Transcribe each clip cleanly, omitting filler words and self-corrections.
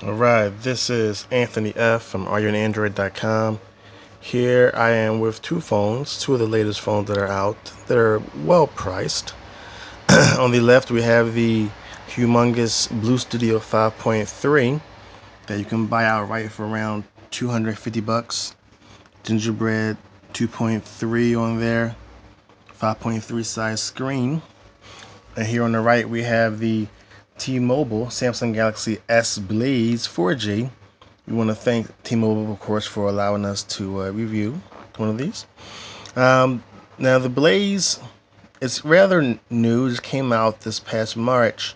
Alright, this is Anthony F. from AreYouAnAndroid.com. Here I am with two phones, two of the latest phones that are out that are well priced. On the left, we have the humongous Blue Studio 5.3 that you can buy outright for around 250 bucks. Gingerbread 2.3 on there, 5.3 size screen. And here on the right, we have the T-Mobile Samsung Galaxy S Blaze 4G. We want to thank T-Mobile, of course, for allowing us to review one of these. Now, the Blaze, it's rather new. It just came out this past March.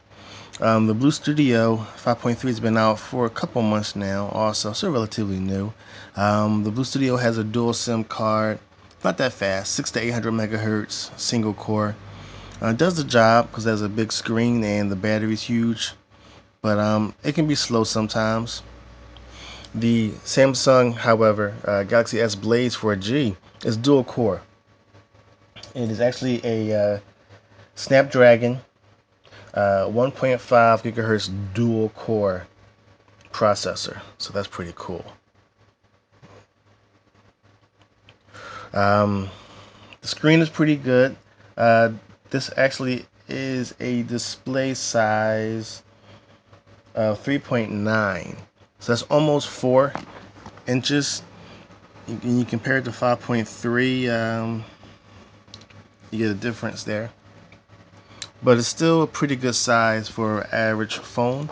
The Blue Studio 5.3 has been out for a couple months now, also, so relatively new. The Blue Studio has a dual SIM card, not that fast, 6 to 800 megahertz, single core. It does the job because it has a big screen and the battery's huge, but it can be slow sometimes. The Samsung, however, Galaxy S Blaze 4G is dual core. It is actually a Snapdragon 1.5 gigahertz dual core processor, so that's pretty cool. Um, the screen is pretty good. This actually is a display size of 3.9, so that's almost 4 inches. You compare it to 5.3, you get a difference there. But it's still a pretty good size for an average phone.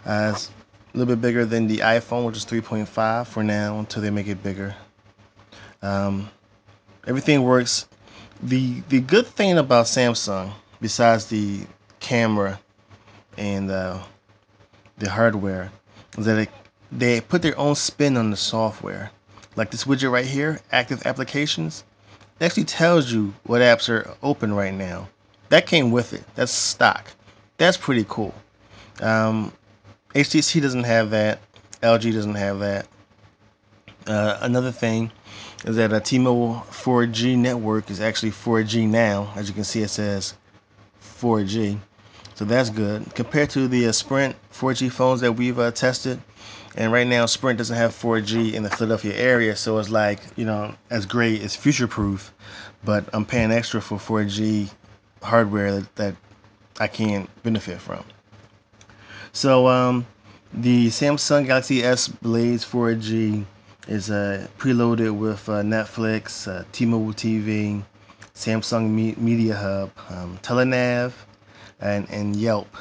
It's a little bit bigger than the iPhone, which is 3.5 for now until they make it bigger. Um, Everything works. The good thing about Samsung, besides the camera and the hardware, is that they put their own spin on the software. Like this widget right here, active applications, it actually tells you what apps are open right now. That came with it. That's stock. That's pretty cool. Um, HTC doesn't have that. LG doesn't have that. Another thing is that a T-Mobile 4G network is actually 4G now. As you can see, it says 4G. So that's good. Compared to the Sprint 4G phones that we've tested, and right now Sprint doesn't have 4G in the Philadelphia area, so it's like, as great as future proof, but I'm paying extra for 4G hardware that I can't benefit from. So the Samsung Galaxy S Blaze 4G is preloaded with Netflix, T-Mobile TV, Samsung Media Hub, Telenav, and Yelp.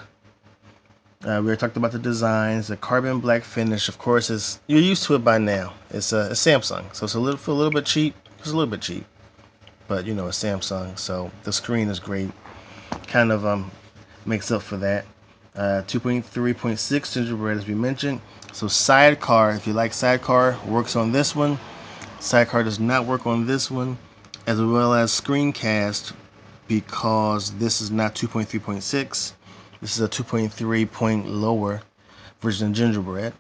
We already talked about the design. It's a carbon black finish. Of course, you're used to it by now. It's a Samsung, so it's for a little bit cheap. It's a little bit cheap, but it's Samsung, so the screen is great. Kind of makes up for that. 2.3.6 gingerbread, as we mentioned. So Sidecar, if you like Sidecar, works on this one. Sidecar does not work on this one, as well as Screencast, because this is not 2.3.6. This is a 2.3 point lower version of Gingerbread.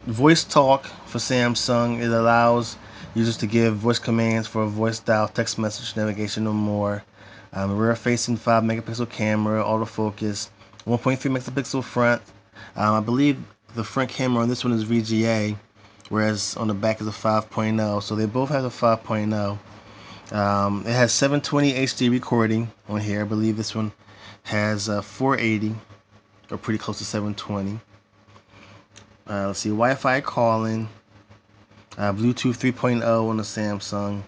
Voice Talk for Samsung, it allows users to give voice commands for voice dial, text message, navigation, or more. Rear facing 5 megapixel camera, autofocus, 1.3 megapixel front. I believe the front camera on this one is VGA, whereas on the back is a 5.0. So they both have a 5.0. It has 720 HD recording on here. I believe this one has 480, or pretty close to 720. Let's see, Wi-Fi calling, Bluetooth 3.0 on the Samsung,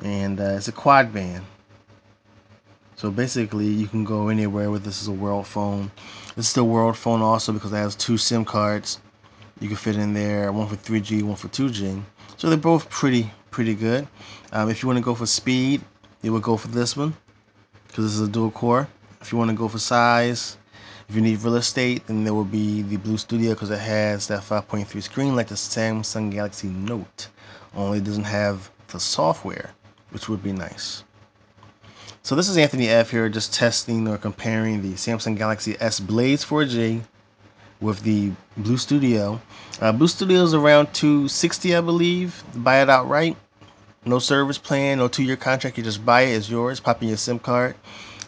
and it's a quad band. So basically, you can go anywhere with this as a world phone. This is the world phone also because it has 2 SIM cards. You can fit in there, one for 3G, one for 2G. So they're both pretty good. If you want to go for speed, you would go for this one because this is a dual core. If you want to go for size, if you need real estate, then there will be the Blue Studio because it has that 5.3 screen like the Samsung Galaxy Note. Only it doesn't have the software, which would be nice. So this is Anthony F here, just testing or comparing the Samsung Galaxy S Blaze 4G with the Blue Studio. Blue Studio is around $260, I believe. Buy it outright. No service plan, no 2-year contract. You just buy it, it's yours. Pop in your SIM card.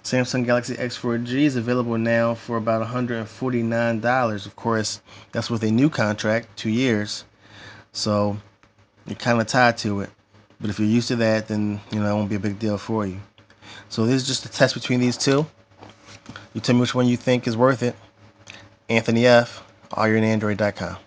Samsung Galaxy X4G is available now for about $149. Of course, that's with a new contract, 2 years. So you're kind of tied to it. But if you're used to that, then it won't be a big deal for you. So this is just a test between these two. You tell me which one you think is worth it. Anthony F. AllYourInAndroid.com.